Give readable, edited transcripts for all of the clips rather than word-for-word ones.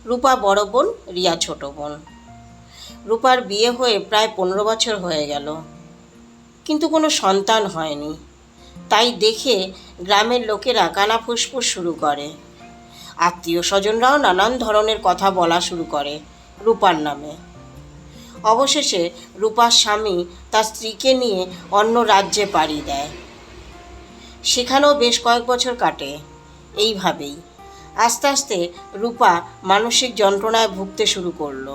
রূপা বড় বোন, রিয়া ছোট বোন। রূপার বিয়ে হয়ে প্রায় 15 বছর হয়ে গেল, কিন্তু কোনো সন্তান হয়নি। তাই দেখে গ্রামের লোকেরা কানা ফুসফুস শুরু করে। আত্মীয় স্বজনরাও নানান ধরনের কথা বলা শুরু করে রূপার নামে। অবশেষে রূপার স্বামী তার স্ত্রীকে নিয়ে অন্য রাজ্যে পাড়ি দেয়। সেখানেও বেশ কয়েক বছর কাটে। এইভাবেই আস্তে আস্তে রূপা মানসিক যন্ত্রণায় ভুগতে শুরু করলো।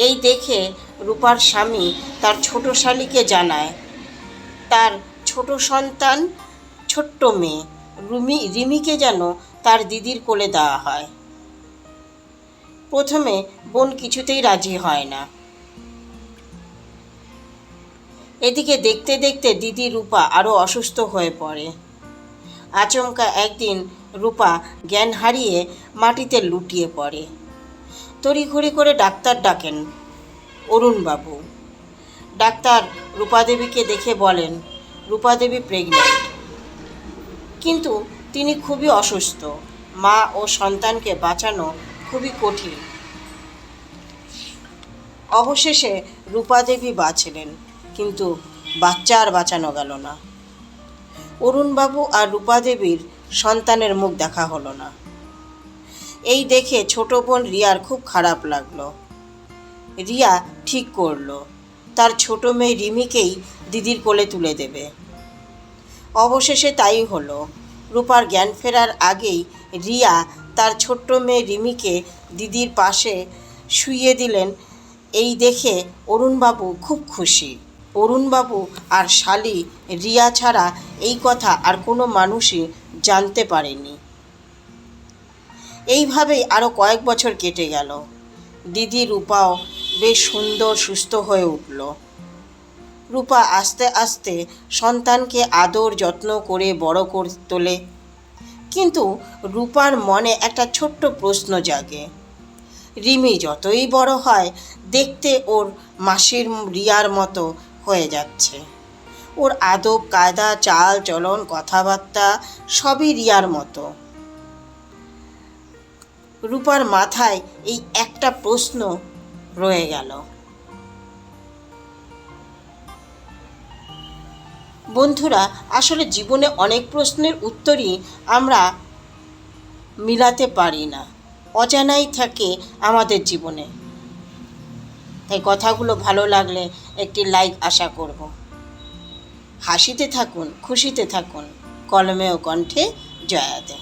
এই দেখে রূপার স্বামী তার ছোট শালীকে জানায় তার ছোট সন্তান, ছোট্ট মেয়ে রিমিকে যেন তার দিদির কোলে দেওয়া হয়। প্রথমে বোন কিছুতেই রাজি হয় না। এদিকে দেখতে দেখতে দিদি রূপা আরও অসুস্থ হয়ে পড়ে। আচমকা একদিন রূপা জ্ঞান হারিয়ে মাটিতে লুটিয়ে পড়ে। তড়িঘড়ি করে ডাক্তার ডাকেন অরুণবাবু। ডাক্তার রূপাদেবীকে দেখে বলেন রূপাদেবী প্রেগনেন্ট, কিন্তু তিনি খুবই অসুস্থ। মা ও সন্তানকে বাঁচানো খুবই কঠিন। অবশেষে রূপাদেবী বাঁচলেন, কিন্তু বাচ্চা আর বাঁচানো গেল না। অরুণবাবু আর রূপাদেবীর সন্তানের মুখ দেখা হলো না। এই দেখে ছোট বোন রিয়ার খুব খারাপ লাগলো। রিয়া ঠিক করলো তার ছোট মেয়ে রিমিকেই দিদির কোলে তুলে দেবে। অবশেষে তাই হলো। রূপার জ্ঞান ফেরার আগেই রিয়া তার ছোট্ট মেয়ে রিমিকে দিদির পাশে শুইয়ে দিলেন। এই দেখে অরুণবাবু খুব খুশি। অরুণবাবু আর শালী রিয়া ছাড়া এই কথা আর কোনো মানুষই জানতে পারেনি। এইভাবেই আরও কয়েক বছর কেটে গেল। দিদি রূপাও বেশ সুন্দর সুস্থ হয়ে উঠল। রূপা আস্তে আস্তে সন্তানকে আদর যত্ন করে বড় করে তোলে। কিন্তু রূপার মনে একটা ছোট্ট প্রশ্ন জাগে, রিমি যতই বড় হয় দেখতে ওর মাসির রিয়ার মতো হয়ে যাচ্ছে। ওর আদব কায়দা, চাল চলন, কথাবার্তা সবই রিয়ার মতো। রূপার মাথায় এই একটা প্রশ্ন রয়ে গেল। বন্ধুরা, আসলে জীবনে অনেক প্রশ্নের উত্তরই আমরা মিলাতে পারি না, অজানাই থাকে আমাদের জীবনে। তাই কথাগুলো ভালো লাগলে একটি লাইক আশা করব। হাসিতে থাকুন, খুশিতে থাকুন। কলমে ও কণ্ঠে জয়াতে।